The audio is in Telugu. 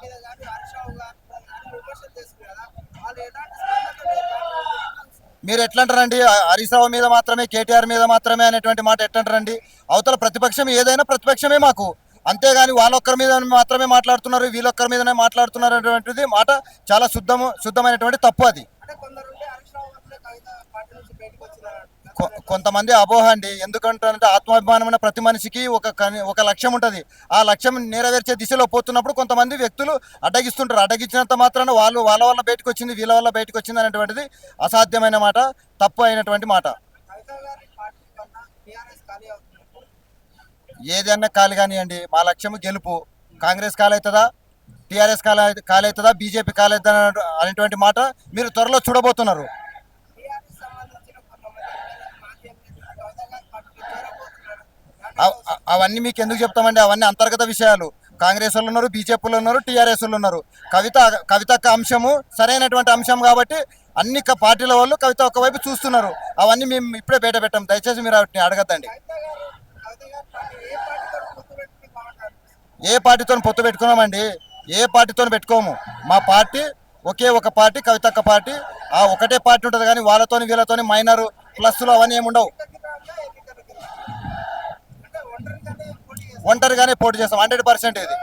మీద గాని హరీష్ రావు గారు అని విమర్శలు చేస్తున్నారు కదా, వాళ్ళు ఎలాంటి స్పందన లేదు. మీరు ఎట్లా అంటారండి? హరీష్ రావు మీద మాత్రమే, కేటీఆర్ మీద మాత్రమే అనేటువంటి మాట ఎట్లా అంటారండి? అవతల ప్రతిపక్షం ఏదైనా ప్రతిపక్షమే మాకు, అంతేగాని వాళ్ళొక్కరి మీద మాత్రమే మాట్లాడుతున్నారు, వీళ్ళొక్కరి మీదనే మాట్లాడుతున్నారు అనేటువంటిది మాట చాలా శుద్ధమైనటువంటి తప్పు అది. అంటే కొందరు ఉంటే హరీష్ రావు వల్లే కవిత పార్టీ నుంచి బయటకు వచ్చినారు. కొంతమంది అపోహ అండి. ఎందుకంటే ఆత్మాభిమానమైన ప్రతి మనిషికి ఒక లక్ష్యం ఉంటుంది. ఆ లక్ష్యం నెరవేర్చే దిశలో పోతున్నప్పుడు కొంతమంది వ్యక్తులు అడ్డగిస్తుంటారు. అడ్డగించినంత మాత్రాన వాళ్ళ వల్ల బయటకు వచ్చింది, వీళ్ళ వల్ల బయటకు వచ్చింది అనేటువంటిది అసాధ్యమైన మాట, తప్పు అయినటువంటి మాట. కవిత గారి పార్టీ వల్ల టీఆర్ఎస్ ఖాళీ అవుతుంది. ఏదన్నా ఖాళీ కానివ్వండి, మా లక్ష్యం గెలుపు. కాంగ్రెస్ ఖాళీ అవుతుందా, టీఆర్ఎస్ ఖాళీ అవుతుందా, బీజేపీ ఖాళీ అవుతుందా అనేటువంటి మాట మీరు త్వరలో చూడబోతున్నారు. టీఆర్ఎస్ సంబంధించిన కొంతమంది మాజీ ఎమ్మెల్యేలు కవిత గారి పార్టీకి చేరబోతున్నారు. అవన్నీ మీకు ఎందుకు చెప్తామండి? అవన్నీ అంతర్గత విషయాలు. కాంగ్రెస్ వాళ్ళు ఉన్నారు, బీజేపీలో ఉన్నారు, టీఆర్ఎస్ వాళ్ళు ఉన్నారు. కవిత అంశము సరైనటువంటి అంశం కాబట్టి అన్ని పార్టీల వాళ్ళు కవిత ఒకవైపు చూస్తున్నారు. అవన్నీ మేము ఇప్పుడే బయట పెట్టాం. దయచేసి మీరు వాటిని అడగద్దండి. కవిత గారి పార్టీ ఏ పార్టీతో పొత్తు పెట్టుకుని బాగుంటారు? ఏ పార్టీతో పొత్తు పెట్టుకున్నామండి? ఏ పార్టీతో పెట్టుకోము. మా పార్టీ ఒకే ఒక పార్టీ, కవితక్క పార్టీ. ఆ ఒకటే పార్టీ ఉంటుంది, కానీ వాళ్ళతోని వీళ్ళతోని మైనర్ ప్లస్లు అవన్నీ ఏమి ఉండవు. అంటే ఒంటరిగానే పోటీ చేస్తారు. ఒంటరిగానే పోటీ చేస్తాం 100% ఇది.